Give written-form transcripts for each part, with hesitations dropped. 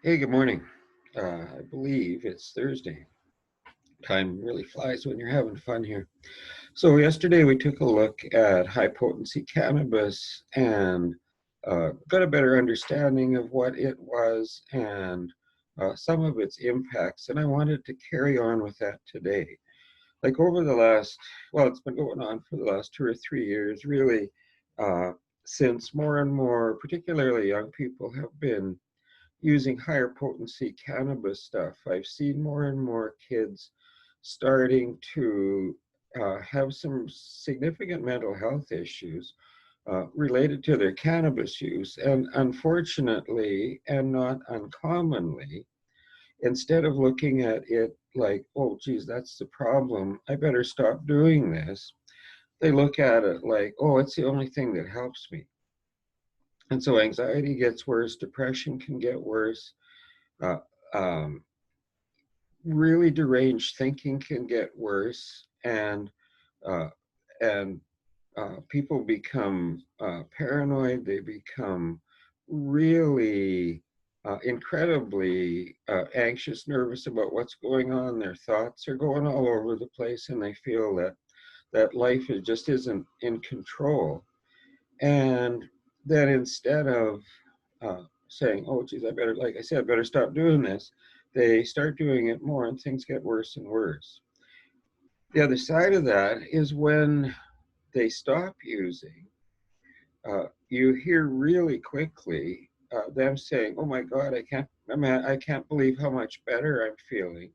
Hey, good morning. I believe it's Thursday. Time really flies when you're having fun here. So, yesterday we took a look at high potency cannabis and got a better understanding of what it was and some of its impacts. And I wanted to carry on with that today. Like over the last, well, it's been going on for the last 2 or 3 years, really, uh, since more and more, particularly young people, have been using higher potency cannabis stuff. I've seen more and more kids starting to have some significant mental health issues related to their cannabis use. And unfortunately, and not uncommonly, instead of looking at it like, oh, geez, that's the problem, I better stop doing this, they look at it like, oh, it's the only thing that helps me. And so anxiety gets worse, depression can get worse. Uh, um, really deranged thinking can get worse, uh, and people become paranoid. They become really incredibly anxious, nervous about what's going on. Their thoughts are going all over the place, and they feel that life just isn't in control. And then instead of saying, "Oh, geez, I better," like I said, better stop doing this, they start doing it more, and things get worse and worse. The other side of that is when they stop using, you hear really quickly them saying, "Oh my God, I can't believe how much better I'm feeling.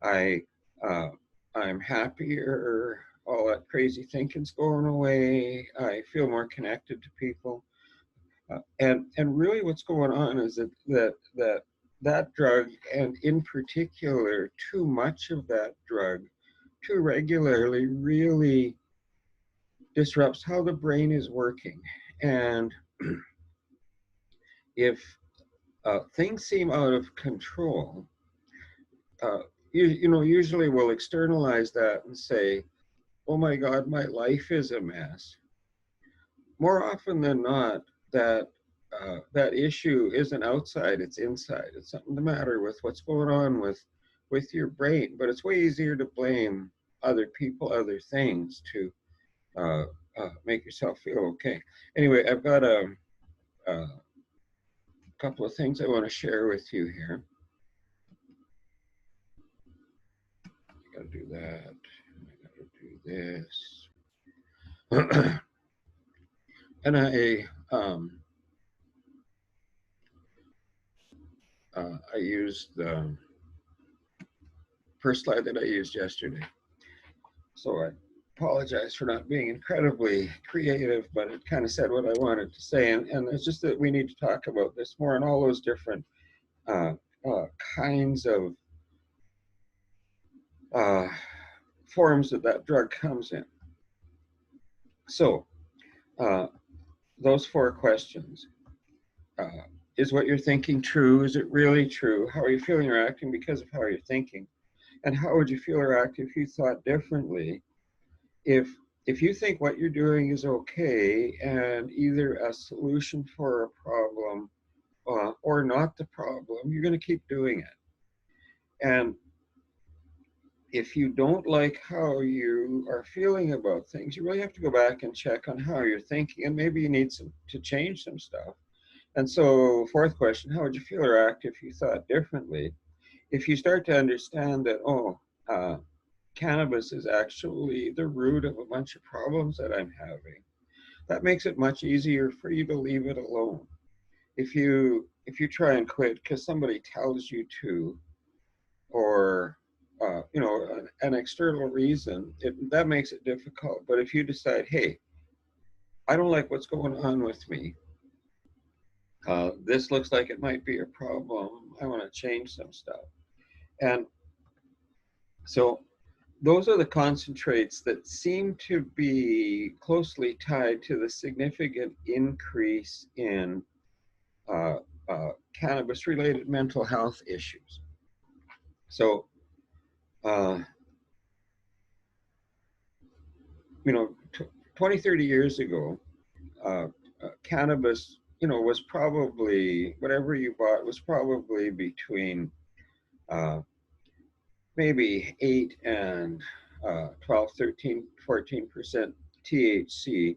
I, uh, I'm happier. All that crazy thinking's going away. I feel more connected to people." And really, what's going on is that drug, and in particular, too much of that drug, too regularly, really disrupts how the brain is working. And if things seem out of control, uh, usually we'll externalize that and say, "Oh my God, my life is a mess." More often than not, that issue isn't outside; it's inside. It's something the matter with what's going on with your brain. But it's way easier to blame other people, other things, to uh, make yourself feel okay. Anyway, I've got a couple of things I want to share with you here. I got to do that. I got to do this. And I used the first slide that I used yesterday. So I apologize for not being incredibly creative, but it kind of said what I wanted to say. And it's just that we need to talk about this more and all those different uh, uh, kinds of uh, forms that drug comes in. So uh, those four questions. Uh, is what you're thinking true? Is it really true? How are you feeling or acting because of how you're thinking? And how would you feel or act if you thought differently? If if you think what you're doing is okay and either a solution for a problem or not the problem, you're going to keep doing it. And if you don't like how you are feeling about things, you really have to go back and check on how you're thinking, and maybe you need to change some stuff. And so, fourth question: how would you feel or act if you thought differently? If you start to understand that, oh, uh, cannabis is actually the root of a bunch of problems that I'm having, that makes it much easier for you to leave it alone. If you try and quit because somebody tells you to, or an external reason, that makes it difficult. But if you decide, hey, I don't like what's going on with me, this looks like it might be a problem, I want to change some stuff. And so those are the concentrates that seem to be closely tied to the significant increase in uh, cannabis related mental health issues. So, uh, you know, 20, 30 years ago, uh, cannabis was probably, whatever you bought was probably between maybe 8 and 12, 13, 14% THC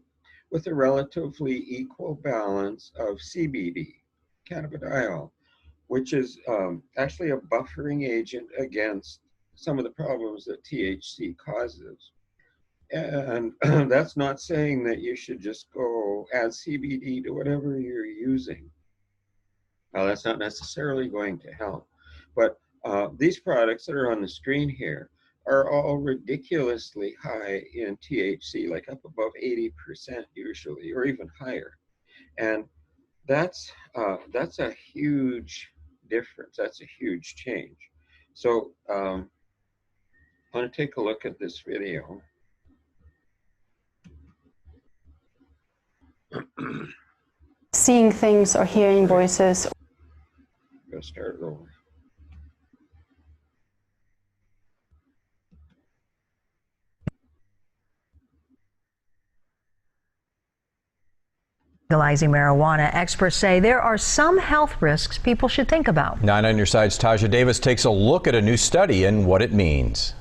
with a relatively equal balance of CBD, cannabidiol, which is actually a buffering agent against some of the problems that THC causes. And that's not saying that you should just go add CBD to whatever you're using. Now, that's not necessarily going to help. But these products that are on the screen here are all ridiculously high in THC, like up above 80% usually, or even higher. And that's a huge difference. That's a huge change. So I want to take a look at this video. Seeing things or hearing voices. Go start over. Legalizing marijuana, experts say there are some health risks people should think about. 9 on Your Side's Taja Davis takes a look at a new study and what it means.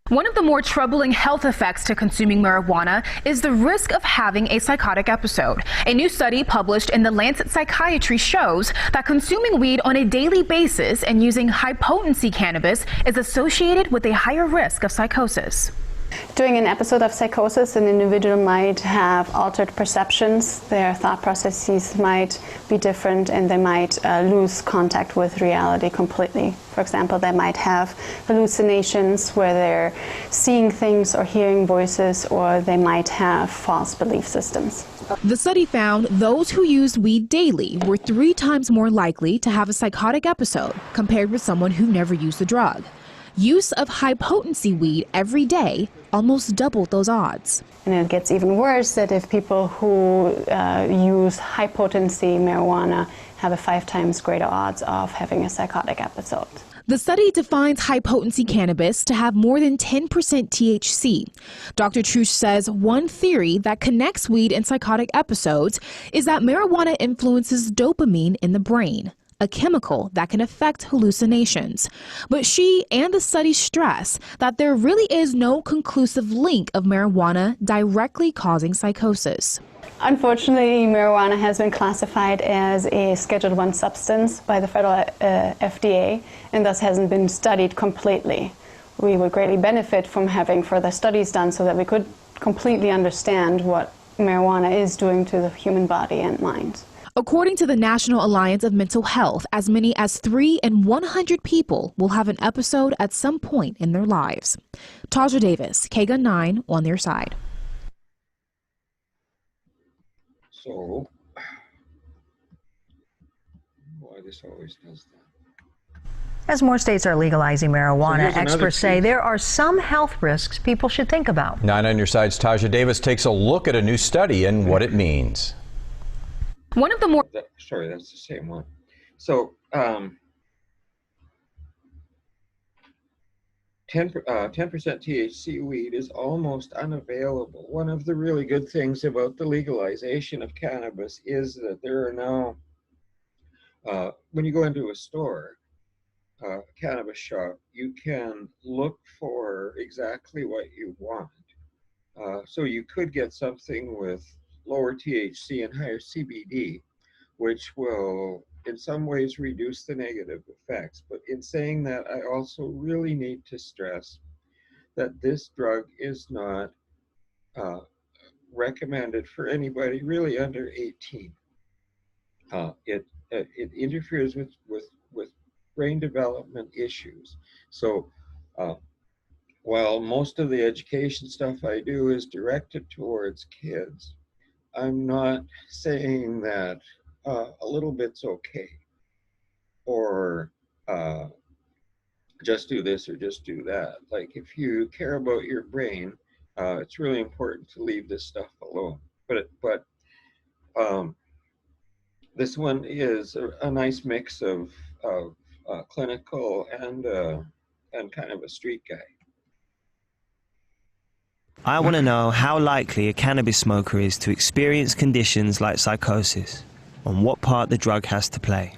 One of the more troubling health effects to consuming marijuana is the risk of having a psychotic episode. A new study published in the Lancet Psychiatry shows that consuming weed on a daily basis and using high-potency cannabis is associated with a higher risk of psychosis. During an episode of psychosis, an individual might have altered perceptions, their thought processes might be different, and they might lose contact with reality completely. For example, they might have hallucinations where they're seeing things or hearing voices, or they might have false belief systems. The study found those who used weed daily were 3 times more likely to have a psychotic episode compared with someone who never used the drug. Use of high-potency weed every day almost doubled those odds. And it gets even worse that if people who use high-potency marijuana have a 5 times greater odds of having a psychotic episode. The study defines high-potency cannabis to have more than 10% THC. Dr. Trush says one theory that connects weed and psychotic episodes is that marijuana influences dopamine in the brain, a chemical that can affect hallucinations. But she and the study stress that there really is no conclusive link of marijuana directly causing psychosis. Unfortunately, marijuana has been classified as a Schedule I substance by the federal FDA and thus hasn't been studied completely. We would greatly benefit from having further studies done so that we could completely understand what marijuana is doing to the human body and mind. According to the National Alliance of Mental Health, as many as 3 in 100 people will have an episode at some point in their lives. Taja Davis, KGUN 9 on their side. So, why this always does that? As more states are legalizing marijuana, So experts say there are some health risks people should think about. 9 on Your Side's Taja Davis takes a look at a new study and what it means. One of the more... Sorry, that's the same one. So, 10% THC weed is almost unavailable. One of the really good things about the legalization of cannabis is that there are now, when you go into a store, cannabis shop, you can look for exactly what you want. So you could get something with lower THC and higher CBD, which will in some ways reduce the negative effects. But in saying that, I also really need to stress that this drug is not recommended for anybody really under 18. It interferes with brain development issues. So while most of the education stuff I do is directed towards kids, I'm not saying that a little bit's okay, or just do this or just do that. Like, if you care about your brain, it's really important to leave this stuff alone. But this one is a nice mix of clinical and kind of a street guy. I want to know how likely a cannabis smoker is to experience conditions like psychosis, and what part the drug has to play.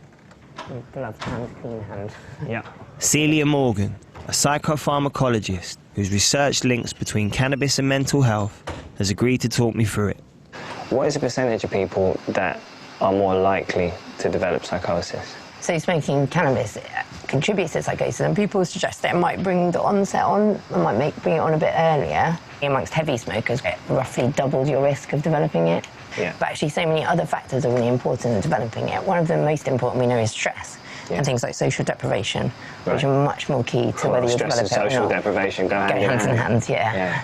Gloved hand, clean hand. Yeah. Celia Morgan, a psychopharmacologist whose research links between cannabis and mental health, has agreed to talk me through it. What is the percentage of people that are more likely to develop psychosis? So smoking cannabis contributes to psychosis, and people suggest that it might bring the onset on, it might bring it on a bit earlier. Amongst heavy smokers, it roughly doubles your risk of developing it. Yeah. But actually so many other factors are really important in developing it. One of the most important we know is stress, and things like social deprivation, which are much more key to whether you develop it or not. Stress and social deprivation go hand in hand, yeah.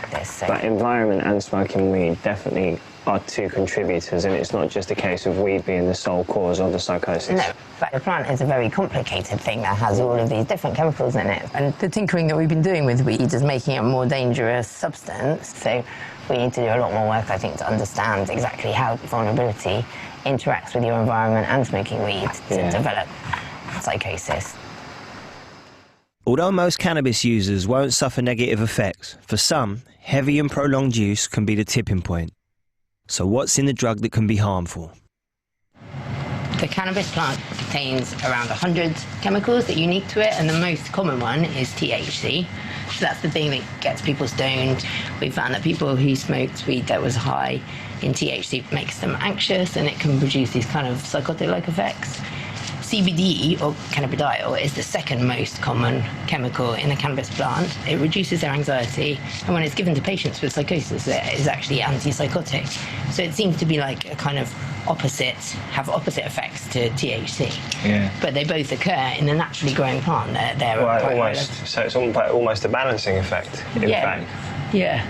But environment and smoking weed definitely are two contributors, and it's not just a case of weed being the sole cause of the psychosis. No, but the plant is a very complicated thing that has all of these different chemicals in it. And the tinkering that we've been doing with weed is making it a more dangerous substance. So we need to do a lot more work, I think, to understand exactly how vulnerability interacts with your environment and smoking weed to develop psychosis. Although most cannabis users won't suffer negative effects, for some, heavy and prolonged use can be the tipping point. So what's in the drug that can be harmful? The cannabis plant contains around 100 chemicals that are unique to it, and the most common one is THC. So that's the thing that gets people stoned. We found that people who smoked weed that was high in THC makes them anxious, and it can produce these kind of psychotic-like effects. CBD, or cannabidiol, is the second most common chemical in the cannabis plant. It reduces their anxiety, and when it's given to patients with psychosis, it is actually antipsychotic. So it seems to be like a kind of have opposite effects to THC. Yeah. But they both occur in the naturally growing plant. So it's almost a balancing effect, in fact. Yeah.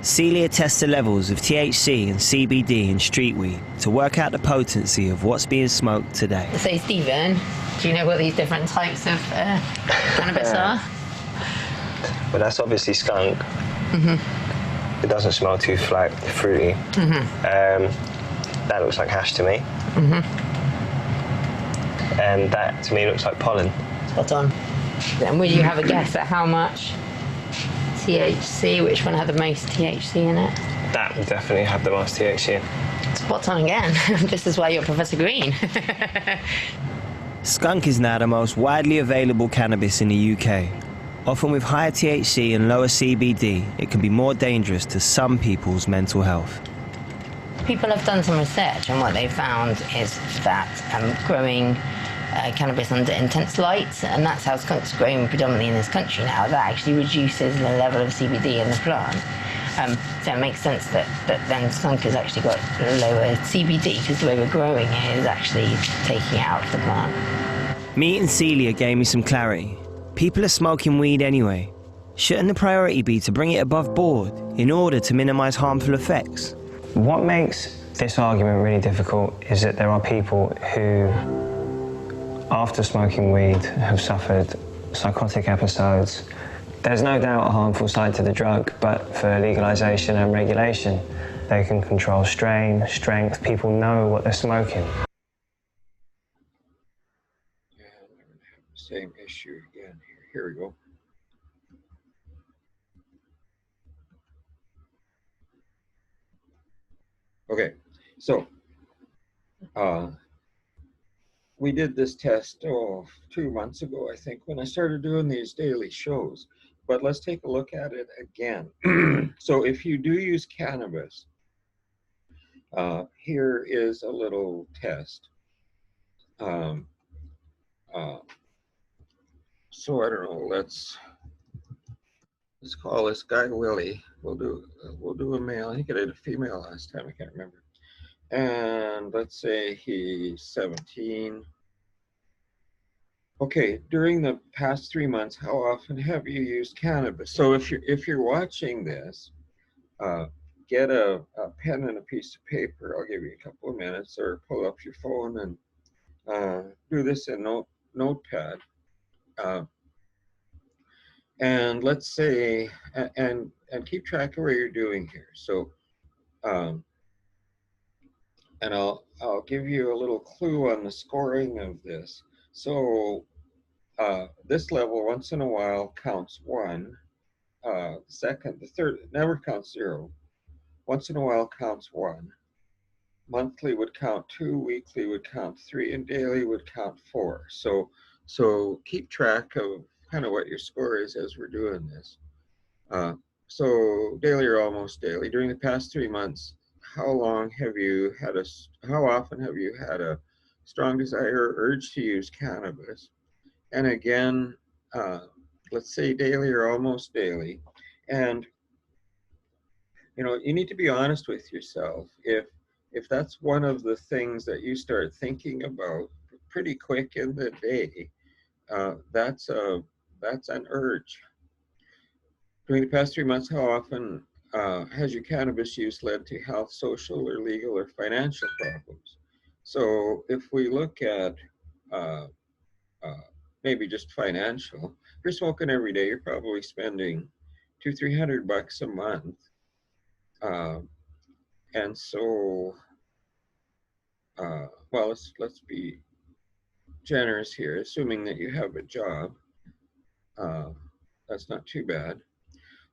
Celia tests the levels of THC and CBD in street weed to work out the potency of what's being smoked today. So, Stephen, do you know what these different types of cannabis are? Well, that's obviously skunk. Mm-hmm. It doesn't smell too fruity. Mm-hmm. That looks like hash to me. Mm-hmm. And that, to me, looks like pollen. Spot on. And would you have a guess at how much THC, which one had the most THC in it? That would definitely have the most THC. Spot on again. This is why you're Professor Green. Skunk is now the most widely available cannabis in the UK. Often with higher THC and lower CBD, it can be more dangerous to some people's mental health. People have done some research, and what they've found is that growing cannabis under intense light, and that's how skunk's grown predominantly in this country now, that actually reduces the level of CBD in the plant. So it makes sense that then skunk has actually got lower CBD, because the way we're growing it is actually taking it out of the plant. Meeting Celia gave me some clarity. People are smoking weed anyway. Shouldn't the priority be to bring it above board in order to minimise harmful effects? What makes this argument really difficult is that there are people who, after smoking weed, have suffered psychotic episodes. There's no doubt a harmful side to the drug, but for legalisation and regulation, they can control strain, strength, people know what they're smoking. Yeah, I'm going to have the same issue again here. Here we go. Okay, so we did this test 2 months ago, I think, when I started doing these daily shows. But let's take a look at it again. So if you do use cannabis, here is a little test. So I don't know. Let's call this guy Willie. We'll do a male. I think I did a female last time. I can't remember. And let's say he's 17. Okay, during the past 3 months, how often have you used cannabis? So if you're watching this, get a pen and a piece of paper. I'll give you a couple of minutes, or pull up your phone and do this in Notepad. And let's say, and keep track of what you're doing here. So, and I'll give you a little clue on the scoring of this. So this level, once in a while, counts 1. second, the third, it never counts 0. Once in a while counts 1. Monthly would count 2, weekly would count 3, and daily would count 4. So keep track of kind of what your score is as we're doing this. So daily or almost daily. During the past 3 months, how often have you had a strong desire or urge to use cannabis? And again, let's say daily or almost daily. And you need to be honest with yourself. If that's one of the things that you start thinking about pretty quick in the day, that's an urge. During the past 3 months, how often has your cannabis use led to health, social, or legal, or financial problems? So if we look at uh, uh, maybe just financial, if you're smoking every day, you're probably spending $200-300 a month. And so, well, let's be generous here, assuming that you have a job. That's not too bad.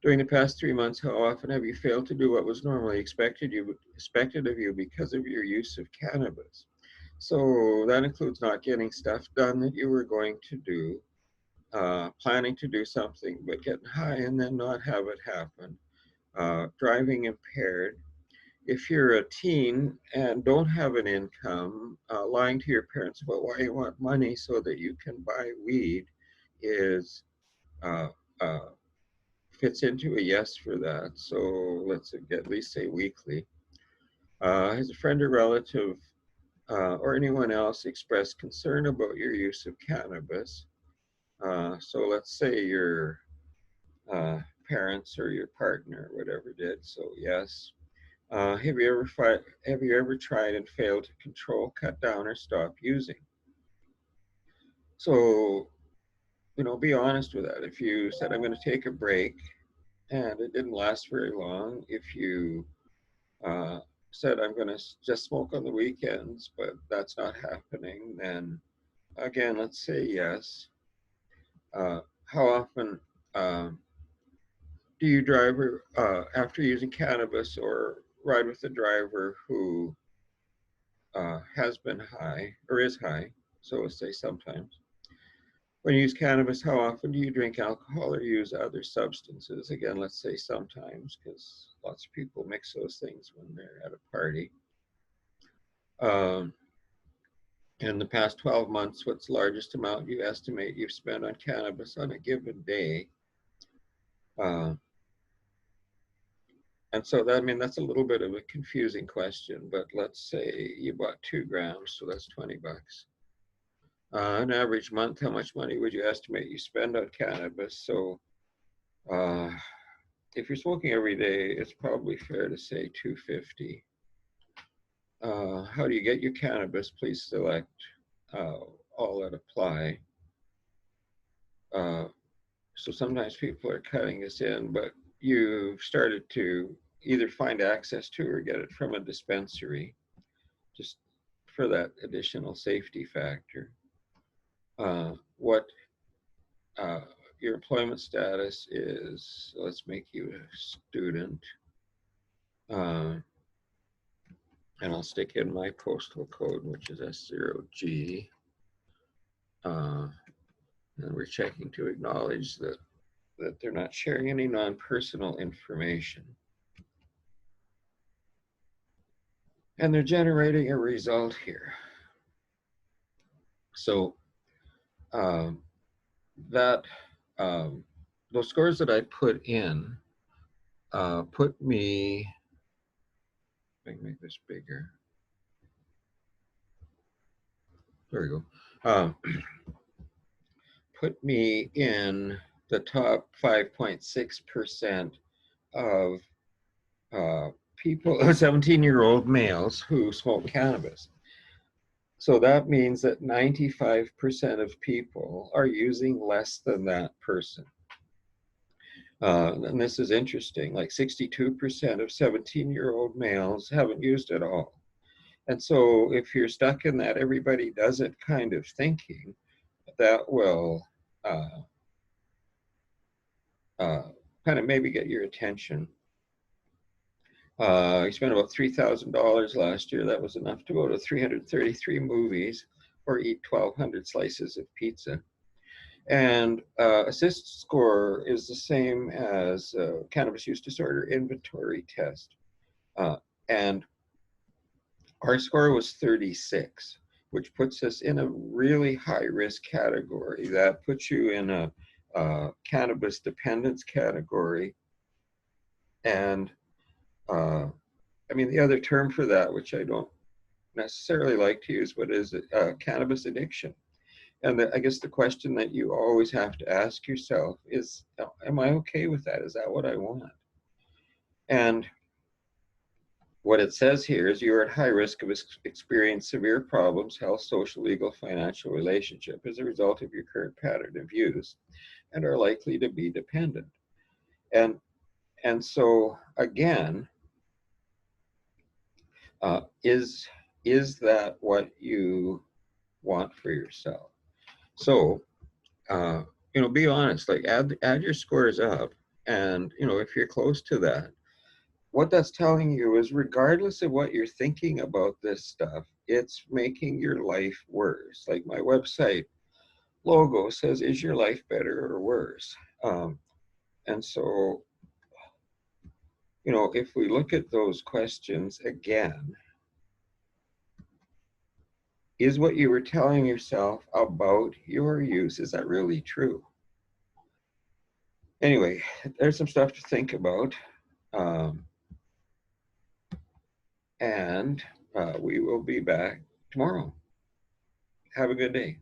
During the past 3 months, how often have you failed to do what was normally expected of you because of your use of cannabis? So that includes not getting stuff done that you were going to do, planning to do something but getting high and then not have it happen, driving impaired. If you're a teen and don't have an income, lying to your parents about why you want money so that you can buy weed is uh, uh, fits into a yes for that. So let's at least say weekly. Has a friend or relative or anyone else expressed concern about your use of cannabis? So let's say your parents or your partner, whatever did. So yes. Have you ever tried and failed to control, cut down, or stop using? So be honest with that. If you said I'm going to take a break and it didn't last very long, if you uh, said I'm going to just smoke on the weekends, but that's not happening, then again, let's say yes. How often do you drive after using cannabis or ride with a driver who has been high or is high? So let's say sometimes. When you use cannabis, how often do you drink alcohol or use other substances? Again, let's say sometimes, because lots of people mix those things when they're at a party. In the past 12 months, what's the largest amount you estimate you've spent on cannabis on a given day? And so that's a little bit of a confusing question, but let's say you bought 2 grams, so that's $20. An average month, how much money would you estimate you spend on cannabis? So if you're smoking every day, it's probably fair to say $250. How do you get your cannabis? Please select all that apply. So sometimes people are cutting this in, but you've started to either find access to or get it from a dispensary, just for that additional safety factor. What your employment status is, let's make you a student. And I'll stick in my postal code, which is S0G. And we're checking to acknowledge that they're not sharing any non-personal information. And they're generating a result here. So those scores that I put in put me, let me make this bigger. There we go. Put me in the top 5.6% of people, 17-year-old males who smoke cannabis. So that means that 95% of people are using less than that person. And this is interesting, like 62% of 17-year-old males haven't used at all. And so if you're stuck in that everybody does it kind of thinking, that will kind of maybe get your attention. I spent about $3,000 last year. That was enough to go to 333 movies or eat 1,200 slices of pizza. And assist score is the same as cannabis use disorder inventory test. And our score was 36, which puts us in a really high risk category. That puts you in a cannabis dependence category. And I mean, the other term for that, which I don't necessarily like to use, but is cannabis addiction. And I guess the question that you always have to ask yourself is, am I okay with that? Is that what I want? And what it says here is you're at high risk of experiencing severe problems, health, social, legal, financial, relationship as a result of your current pattern of use and are likely to be dependent. And so again, is that what you want for yourself? So, be honest, like add your scores up. And, if you're close to that, what that's telling you is regardless of what you're thinking about this stuff, it's making your life worse. Like my website logo says, is your life better or worse? And so, if we look at those questions again, is what you were telling yourself about your use, is that really true? Anyway, there's some stuff to think about. And we will be back tomorrow. Have a good day.